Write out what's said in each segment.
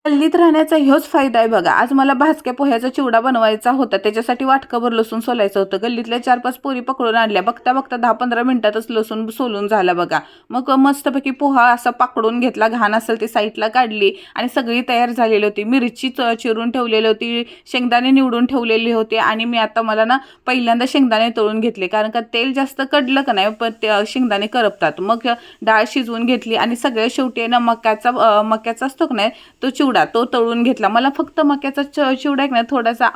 गल्लीत राहण्याचा ह्योच फायदा आहे बघा. आज मला भाजक्या पोह्याचा चिवडा बनवायचा होता. त्याच्यासाठी वाटकभर लसूण सोलायचं होतं. गल्लीतल्या 4-5 पोरी पकडून आणल्या. बघता बघता 10-15 मिनिटातच लसूण सोलून झाला बघा. मग मस्तपैकी पोहा असा पाकडून घेतला. घाण असेल ती साईडला काढली आणि सगळी तयार झालेली होती. मिरची चिरून ठेवलेली होती, शेंगदाणे निवडून ठेवलेले होते आणि मी आता मला ना पहिल्यांदा शेंगदाणे तळून घेतले. कारण का तेल जास्त कडलं का नाही पण ते शेंगदाणे करपतात. मग डाळ शिजवून घेतली आणि सगळ्यात शेवटी आहे ना मक्याचा असतो का नाही तो चिवडा तो तळून घेतला. मला फक्त मक्याचा चिवडा आहे ना थोडासा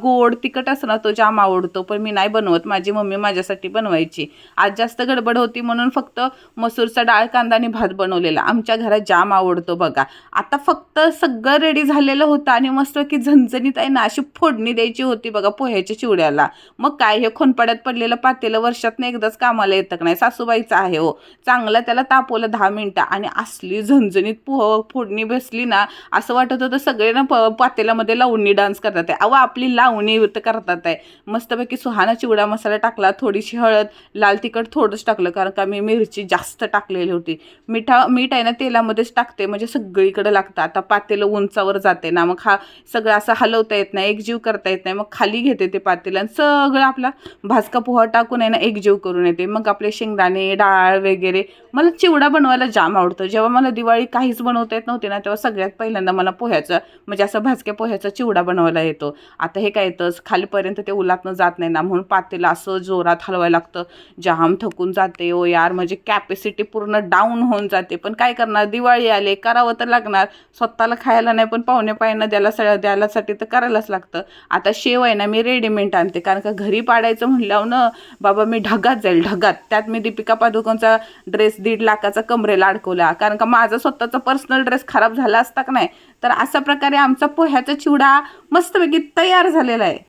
गोड तिखट असं ना तो जाम आवडतो, पण मी नाही बनवत. माझी मम्मी माझ्यासाठी बनवायची. आज जास्त गडबड होती म्हणून फक्त मसूरचा डाळ कांदा आणि भात बनवलेला. आमच्या घरात जाम आवडतो बघा. आता फक्त सगळं रेडी झालेलं होतं आणि मस्त की झणझणीत आहे ना अशी फोडणी द्यायची होती बघा पोह्याच्या चिवड्याला. मग काय हे खोनपाड्यात पडलेलं पातेलं वर्षातनं एकदाच कामाला येतं का नाही, सासूबाईचं आहे हो. चांगलं त्याला तापवलं 10 मिनिटं आणि असली झणझणीत फोडणी बसली ना असं वाटत होतं सगळे ना पातेल्यामध्ये लावणी डान्स करतात आहे. अहो आपली लावणी करतात आहे. मस्तपैकी सुहाना चिवडा मसाला टाकला, थोडीशी हळद, लाल तिखट थोडंच टाकलं कारण का मी मिरची जास्त टाकलेली होती. मीठ आहे ना तेलामध्येच टाकते म्हणजे सगळीकडे लागतं. आता पातेलं उंचावर जाते ना, मग हा सगळं असं हलवता येत नाही, एकजीव करता येत नाही. मग खाली घेते ते पातेलं आणि सगळं आपला भाजका पोहा टाकून आहे ना एकजीव करून येते. मग आपले शेंगदाणे डाळ वगैरे. मला चिवडा बनवायला जाम आवडतं. जेव्हा मला दिवाळी काहीच बनवता येत नव्हते ना तेव्हा सगळ्यात पहिल्यांदा मला पोह्याचं म्हणजे असं भाजक्या पोह्याचा चिवडा बनवायला येतो. आता हे काय येतं खालीपर्यंत ते उलातनं जात नाही ना म्हणून पातेलं असं जोरात हलवायला लागतं. जाम थकून जाते ओ यार, म्हणजे कॅपॅसिटी पूर्ण डाऊन होऊन जाते. पण काय करणार, दिवाळी आले करावं तर लागणार. स्वतःला खायला नाही पण पाहुण्या पायांना द्यायलासाठी तर करायलाच लागतं. आता शेव आहे ना मी रेडीमेड आणते कारण का घरी पाडायचं म्हणल्यावर ना बाबा मी ढगात जाईल ढगात. त्यात मी दीपिका पादुकोणचा ड्रेस 1.5 लाखाचा कमरेला अडकवला कारण का माझा स्वतःचा पर्सनल ड्रेस खराब झाला असता का नाही. तर अशा प्रकारे आमचा पोह्याचा चिवडा मस्तपैकी तयार झालेला आहे.